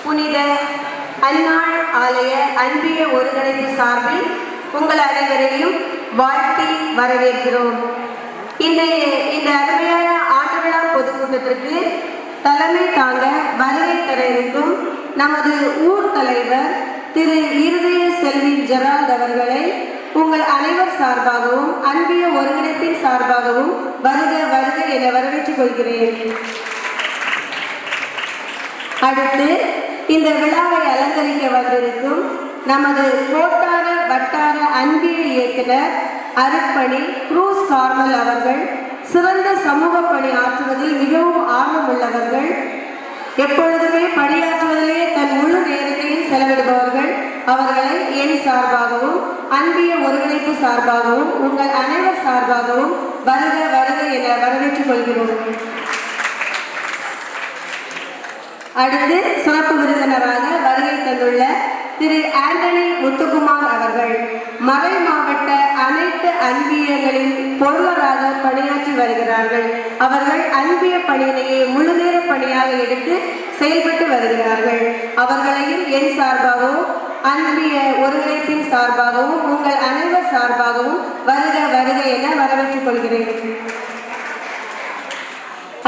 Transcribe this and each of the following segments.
புனித அன்னாள் ஆலய அன்பிய ஒருங்கிணைப்பு சார்பில் உங்கள் அனைவரையும் வாழ்த்தி வரவேற்கிறோம். இன்றைய இந்த அருமையான ஆண்டு விழா பொதுக்கூட்டத்திற்கு தலைமை தாங்க வருகை தர இருக்கும் நமது ஊர் தலைவர் திரு இருதய செல்வி ஜெரால்ட் அவர்களை உங்கள் அனைவர் சார்பாகவும் அன்பிய ஒருங்கிணைப்பின் சார்பாகவும் வருக வருக என வரவேற்றுக் கொள்கிறேன். அடுத்து இந்த விழாவை அலங்கரிக்க வந்திருக்கும் நமது கோட்டார வட்டார அன்பிய இயக்குனர் அருட்பணி குரூஸ் கார்மல் அவர்கள் சிறந்த சமூக பணி ஆற்றுவதில் மிகவும் ஆர்வம் உள்ளவர்கள். எப்பொழுதுமே பணியாற்றுவதிலே தன் முழு நேரத்தையும் செலவிடுபவர்கள். அவர்களை என் சார்பாகவும் அன்பிய ஒருங்கிணைப்பு சார்பாகவும் உங்கள் அனைவர் சார்பாகவும் வருக வருக என வரவேற்றுக் கொள்கிறோம். அடுத்து சிறப்பு விருந்தினராக வருகை தந்துள்ள திரு ஆண்டனி முத்துக்குமார் அவர்கள் மறை மாவட்ட அனைத்து அன்பியர்களின் பொருளராக பணியாற்றி வருகிறார்கள். அவர்கள் அன்பிய பணியினையே முழுநேர பணியாக எடுத்து செயல்பட்டு வருகிறார்கள். அவர்களையும் என் சார்பாகவும் அன்பிய ஒருங்கிணைப்பின் சார்பாகவும் உங்கள் அனைவர் சார்பாகவும் வருக வருக என வரவேற்றுக் கொள்கிறேன்.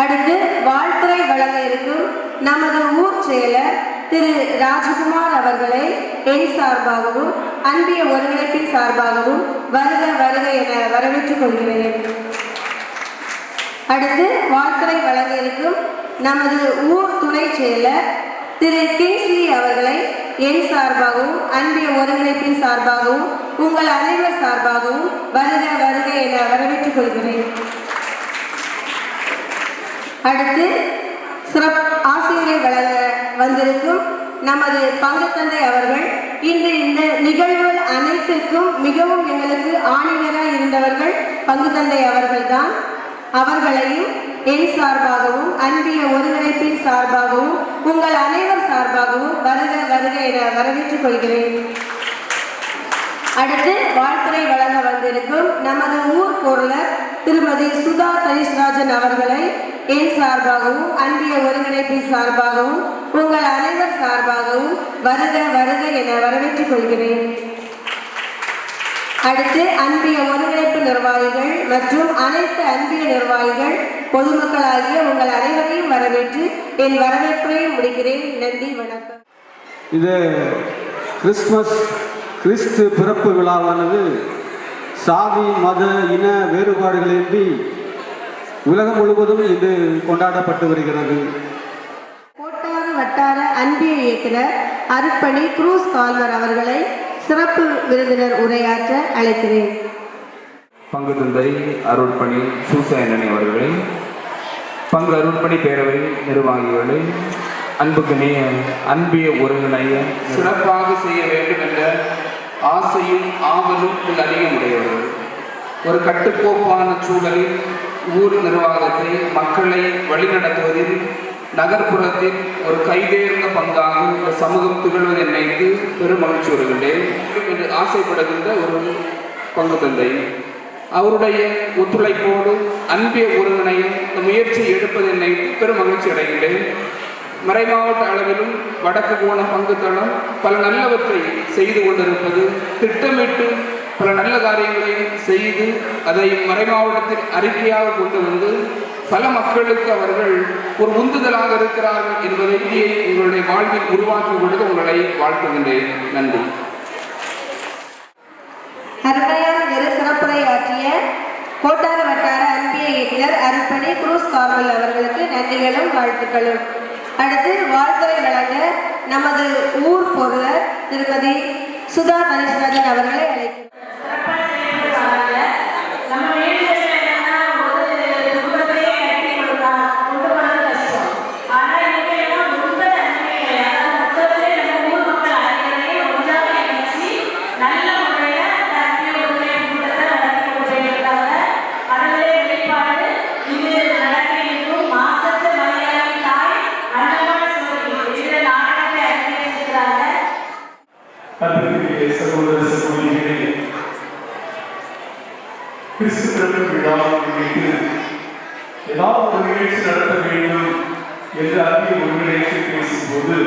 அடுத்து வாழ்த்துறை வழங்க இருக்கும் நமது ஊர் செயலர் திரு ராஜகுமார் அவர்களை என் சார்பாகவும் அன்பிய ஒருங்கிணைப்பின் சார்பாகவும் வருக வருக என வரவேற்றுக் கொள்கிறேன். அடுத்து வாழ்த்துறை வழங்க இருக்கும் நமது ஊர் துணை செயலர் திரு கிங்ஸ்லி அவர்களை என் சார்பாகவும் அன்பிய ஒருங்கிணைப்பின் சார்பாகவும் உங்கள் அனைவர் சார்பாகவும் வருக வருக என வரவேற்றுக் கொள்கிறேன். அடுத்து சிறப்பு ஆசிரியரை வழங்க வந்திருக்கும் நமது பங்கு தந்தை அவர்கள் இன்று இந்த நிகழ்வுகள் அனைத்திற்கும் மிகவும் எங்களுக்கு ஆணிவராக இருந்தவர்கள் பங்கு தந்தை அவர்கள்தான். அவர்களையும் என் சார்பாகவும் அன்பிய ஒருங்கிணைப்பின் சார்பாகவும் உங்கள் அனைவர் சார்பாகவும் வருக வருக என வரவேற்றுக் கொள்கிறேன். அடுத்து வாழ்த்துறை வழங்க வந்திருக்கும் நமது ஊர் பொருளர் திருமதி சுதா தனிஷ்ராஜன் அவர்களை என் சார்பாகவும் அன்பிய ஒருங்கிணைப்பின் சார்பாகவும் உங்கள் அனைவர் சார்பாகவும் வருக வருக என வரவேற்றுக் கொள்கிறேன். அடுத்து அன்பிய ஒருங்கிணைப்பு நிர்வாகிகள் மற்றும் அனைத்து அன்பிய நிர்வாகிகள் பொதுமக்களாகிய உங்கள் அனைவரையும் வரவேற்று என் வரவேற்பையும் முடிக்கிறேன். நன்றி, வணக்கம். இது கிறிஸ்து பிறப்பு விழாவானது சாதி மத இன வேறுபாடுகளின்றி உலகம் முழுவதும் இது கொண்டாடப்பட்டு வருகிறது. கோட்டார வட்டார அன்பிய இயக்குனர் அருட்பணி குரூஸ் கால்வர் அவர்களை சிறப்பு விருந்தினர் உரையாற்ற அழைக்கிறேன். பங்கு தந்தை அருட்பணி சூசாயனி அவர்களை, பங்கு அருட்பணி பேரவை நிர்வாகிகளை, அன்புக்கு அன்பிய ஒருங்கிணைய சிறப்பாக செய்ய வேண்டும் என்ற ஆசையும் ஆவலும் அதிகமுடையவர்கள். ஒரு கட்டுக்கோப்பான சூழலில் ஊர் நிர்வாகத்தை மக்களை வழிநடத்துவதில் நகர்ப்புறத்தில் ஒரு கைதேர்ந்த பங்காக இந்த சமூகம் திகழ்வதை நினைத்து பெரும் மகிழ்ச்சி வருகின்றேன் என்று ஆசைப்படுகின்ற ஒரு பங்கு தந்தை. அவருடைய ஒத்துழைப்போடு அன்பிய ஒருங்கிணைய இந்த முயற்சியை எடுப்பதை நினைத்து பெரும் மகிழ்ச்சி அடைகின்றேன். மறைமாவட்ட அளவிலும் வடக்கு கோண பங்கு தளம் பல நல்லவற்றை செய்து கொண்டிருப்பது, திட்டமிட்டு பல நல்ல காரியங்களை செய்து அதை மறைமாவட்டத்தில் அறிக்கையாக கொண்டு வந்து பல மக்களுக்கு அவர்கள் ஒரு உந்துதலாக இருக்கிறார்கள் என்பதை உங்களுடைய வாழ்வில் உருவாக்கும் பொழுது உங்களை வாழ்த்துகின்றேன். நன்றி. அருமையான சிறப்புரை ஆற்றிய கோட்டார வட்டார அன்பிய இயக்குனர் அருட்பணி குரூஸ் கார்மல் அவர்களுக்கு நன்றிகளும் வாழ்த்துக்களும். அடுத்து வாழ்த்துரை வழங்க நமது ஊர் பொருளர் திருமதி சுதா தனிஷ்ராஜன் அவர்களை அழைக்கிறோம். சகோதர சகோதரிகளே, கிறிஸ்து பிறப்பு விழாவை முன்னிட்டு ஏதாவது ஒரு நிகழ்ச்சி நடத்த வேண்டும் என்று அங்கே ஒருங்கிணைத்து பேசும்போது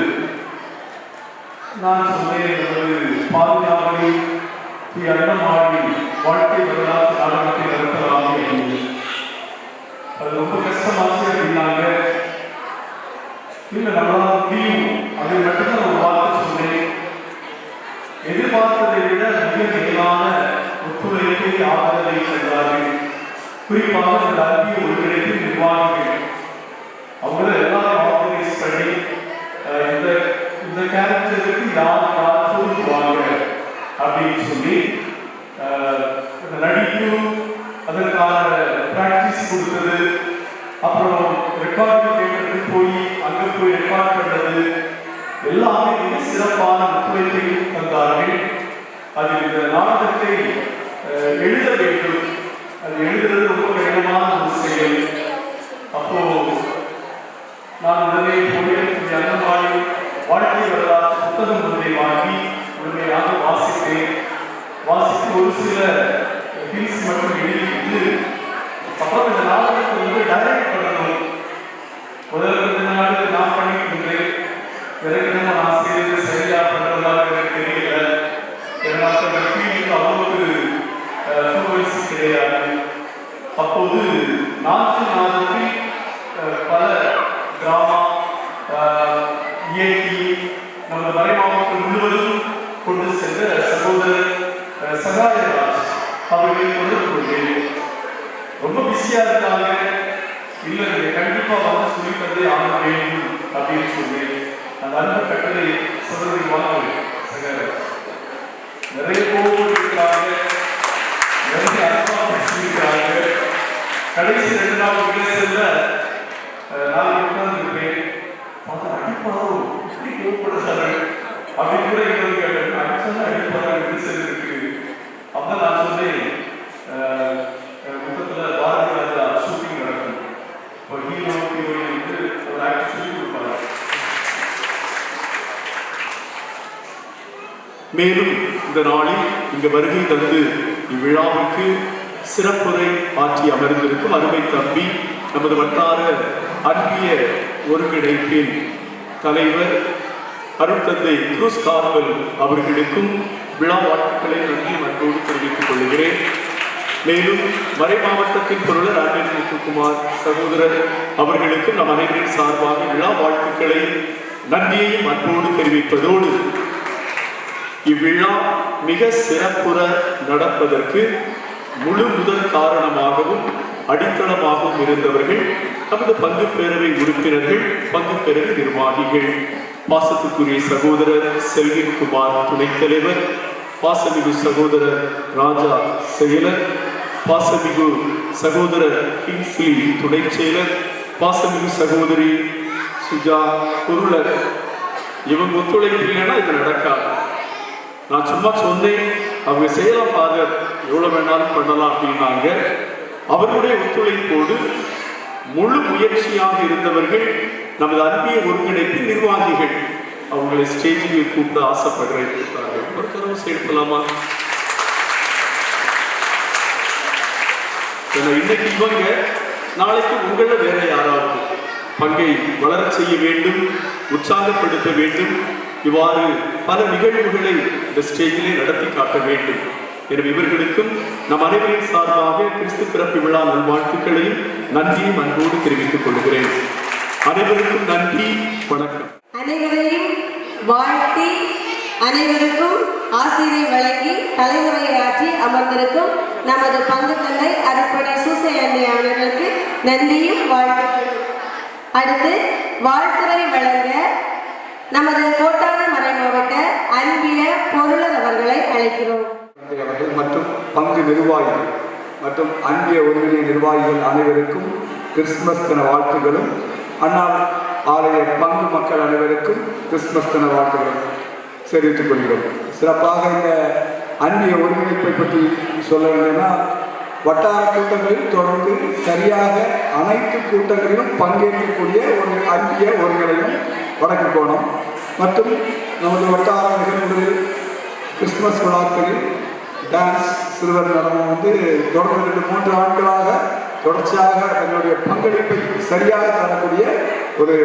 நான் சொன்னேன், நமது பாதுகாவலி அன்னமாடி வாழ்க்கை வரலாற்று நாடகத்தை நடத்தலாமே என்று. அது ரொம்ப கஷ்டமாச்சு அப்படின்னாங்க. இல்லை, நம்மளால் முடியும். அதை மட்டும்தான் ஒரு வார்த்தை சொன்னேன். எதிர்பார்த்ததை விட மிக மேலான ஒத்துழைப்பை ஆதரவை தந்தார்கள். குறிப்பாக இந்த அன்பிய ஒருங்கிணைப்பு நிர்வாகிகள் அவங்கள எல்லாரும் ஆர்கனைஸ் பண்ணி இந்த கேரக்டருக்கு யார் பொருந்துவாங்க அப்படின்னு சொல்லி நடிப்பு, அதற்கான பிராக்டிஸ் கொடுத்தது, அப்புறம் ரெக்கார்டிங் தேட்டருக்கு போய் அங்கே போய் ரெக்கார்ட் பண்ணது எல்லாமே மிக சிறப்பான ஒத்துழைப்பை தந்தார்கள். அதில் இந்த நாடகத்தை எழுத வேண்டும். அது எழுதுறது ரொம்ப கடினமான ஒரு செயல். அப்போ நான் உடனே போய் அன்னமாடி வாழ்க்கை வரலாற்று புத்தகம் ஒன்றை வாங்கி உடனடியாக வாசித்தேன். வாசித்து ஒரு சில ஹில்ஸ் மட்டும் எழுதிட்டு அப்புறம் இந்த நாடகத்தை வந்து டைரக்ட் பண்ணணும். முதல் கொஞ்ச நாள் நான் பண்ணிட்டு இருந்தேன். எனக்கு நம்ம ஆசிரியர் சரியா பண்றதாக எனக்கு தெரியல. எனக்கு ஃபீல்டுக்கு அவ்வளவு ஃப்ளூவன்சி கிடையாது. அப்போது நாட்டில் பல டிராமா இயக்கி நம்ம மறை மாவட்டம் முழுவதும் கொண்டு சென்ற சகோதரர் சகாயராஜ் அவர்களை தொடர்பு கொண்டேன். ரொம்ப பிஸியா இருக்காங்க. இல்லை, கண்டிப்பாக வந்து சொல்லித்தந்தே ஆக வேண்டும் அப்படின்னு சொன்னேன். அந்த அன்பு கட்டளை சொல்றதை வாங்க. நிறைய கோபம் இருக்கிறாங்க, நிறைய அன்பாக சொல்லியிருக்கிறாங்க. கடைசி 2 நாள் விளைச்சல்ல நான் உட்கார்ந்துருப்பேன். பார்த்தா அடிப்பாரோ, இப்படி கோபப்படுறாரு அப்படின்னு கூட எங்களுக்கு கேட்டேன். அடிச்சாலும் அடிப்பாரோ விளைச்சல் இருக்கு. அப்போ நான் சொன்னேன், மொத்தத்தில் பாரதி ராஜா ஷூட்டிங் நடக்கும். இப்போ ஹீரோ ஹீரோயின் வந்து ஒரு ஆக்டர் சொல்லி கொடுப்பாங்க. மேலும் இந்த நாளில் இங்கு வருகை தந்து இவ்விழாவுக்கு சிறப்புரை ஆற்றி அமர்ந்திருக்கும் அருமை தம்பி, நமது வட்டார அன்பிய ஒருங்கிணைப்பின் தலைவர் அருட்தந்தை குரூஸ் கார்மல் அவர்களுக்கும் விழா வாழ்த்துக்களை நன்றி அன்போடு தெரிவித்துக் கொள்கிறேன். மேலும் மறை மாவட்டத்தின் பொருளர் ஆண்டனி முத்துக்குமார் சகோதரர் அவர்களுக்கும் நம் அனைவரின் சார்பாக விழா வாழ்த்துக்களை நன்றியையும் அன்போடு தெரிவிப்பதோடு இவ்விழா மிக சிறப்புற நடப்பதற்கு முழு முதல் காரணமாகவும் அடித்தளமாகவும் இருந்தவர்கள் நமது பங்கு பேரவை உறுப்பினர்கள், பங்கு பேரவை நிர்வாகிகள், பாசத்துக்குரிய சகோதரர் செல்வின்குமார் துணைத் தலைவர், பாசமிகு சகோதரர் ராஜா செயலர், பாசமிகு சகோதரர் கிங்ஸ்லி துணை செயலர், பாசமிகு சகோதரி சுஜா பொருளர். இவங்க ஒத்துழைப்பு இல்லைன்னா இது நடக்காது. நான் சும்மா சொன்னேன், அவங்க செய்யலாம் ஃபாதர், எவ்வளோ வேணாலும் பண்ணலாம் அப்படின்னாங்க. அவர்களுடைய ஒத்துழைப்போடு முழு முயற்சியாக இருந்தவர்கள் நமது அன்பிய ஒருங்கிணைப்பின் நிர்வாகிகள். அவங்களை ஸ்டேஜுக்கு கூப்பிட்டு ஆசைப்படுறேன். ஒரு தடவை சேர்க்கலாமா? இன்னைக்கு இவங்க, நாளைக்கு உங்களை வேற யாராவது பங்கை வளர செய்ய வேண்டும், உற்சாகப்படுத்த வேண்டும். இவ்வாறு பல நிகழ்வுகளை இந்த ஸ்டேஜிலே நடத்தி காட்ட வேண்டும். எனவே இவர்களுக்கும் நம் அனைவரின் சார்பாக கிறிஸ்து பிறப்பு விழா நல்வாழ்த்துக்களையும் நன்றியும் அன்போடு தெரிவித்துக் கொள்கிறேன். அனைவருக்கும் நன்றி, வணக்கம். அனைவரையும் வாழ்த்தி அனைவருக்கும் ஆசிரியை வழங்கி தலைமுறையாற்றி அமர்ந்திருக்கும் நமது பங்கு தந்தை அருட்பணி சூசை அன்னை அவர்களுக்கு நன்றியும் வாழ்த்துக்களும். அடுத்து வாழ்த்துரை வழங்க நமது கோட்டாறு மறை மாவட்ட அன்பிய பொருளர் அவர்களை அழைக்கிறோம். அவர்கள் மற்றும் பங்கு நிர்வாகிகள் மற்றும் அன்பிய ஒருங்கிணை நிர்வாகிகள் அனைவருக்கும் கிறிஸ்துமஸ் தின வாழ்த்துகளும், அன்னார் ஆலய பங்கு மக்கள் அனைவருக்கும் கிறிஸ்துமஸ் தின வாழ்த்துகளும் தெரிவித்துக் கொள்கிறோம். சிறப்பாக இந்த அன்பிய ஒருங்கிணைப்பை பற்றி சொல்ல வேண்டும்னா, வட்டார கூட்டங்களில் தொடர்ந்து சரியாக அனைத்து கூட்டங்களிலும் பங்கேற்கக்கூடிய ஒரு அன்பிய ஒருங்கிணையும் வடக்கு கோணம் மற்றும் நமது வட்டார நிகழ்வுகளில் கிறிஸ்துமஸ் விழாக்களில் டான்ஸ் சிறுவர் நடனம் தொடர்ந்து 2-3 ஆண்டுகளாக தொடர்ச்சியாக தங்களுடைய பங்களிப்பை சரியாக தரக்கூடிய ஒரு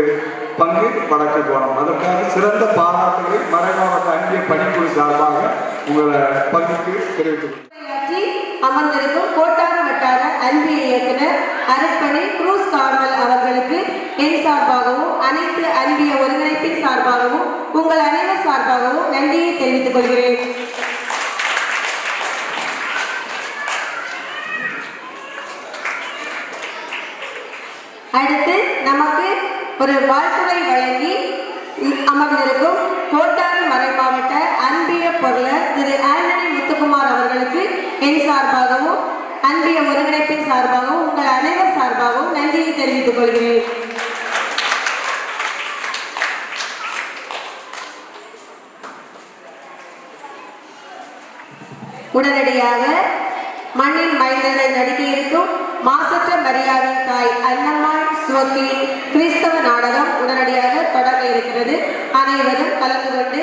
பங்கு வடக்கு கோணம். அதற்காக சிறந்த பாராட்டுகளை மறைமாவட்ட அன்பிய பணிக்குழு சார்பாக உங்களை பங்குக்கு தெரிவித்துக் அமர்ந்திருக்கும் கோட்டாறு வட்டார அன்பிய இயக்குனர் அருட்பணி குரூஸ் கார்மல் அவர்களுக்கு என் சார்பாகவும் அனைத்து அன்பிய ஒருங்கிணைப்பின் சார்பாகவும் உங்கள் அனைவர் சார்பாகவும் நன்றியை தெரிவித்துக் கொள்கிறேன். அடுத்து நமக்கு ஒரு வாழ்த்துரை வழங்கி அமர்ந்திருக்கும் கோட்டாறு மறை மாவட்ட அன்பிய பொருளர் திரு ஆண்டனி முத்துக்குமார் அவர்களுக்கு என் சார்பாகவும் அன்பிய ஒருங்கிணைப்பின் சார்பாகவும் உங்கள் அனைவர் சார்பாகவும் நன்றியை தெரிவித்துக் கொள்கிறேன். உடனடியாக மண்ணின் மைந்தனை நடிக்க இருக்கும் மாசற்ற மரியாவின் தாய் அன்னம்மாள் சுவக்கியின் கிறிஸ்தவ நாடகம் உடனடியாக தொடங்க இருக்கிறது. அனைவரும் கலந்து கொண்டு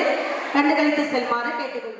கண்டுகளித்து செல்லுமாறு கேட்டுக்கொள்கிறேன்.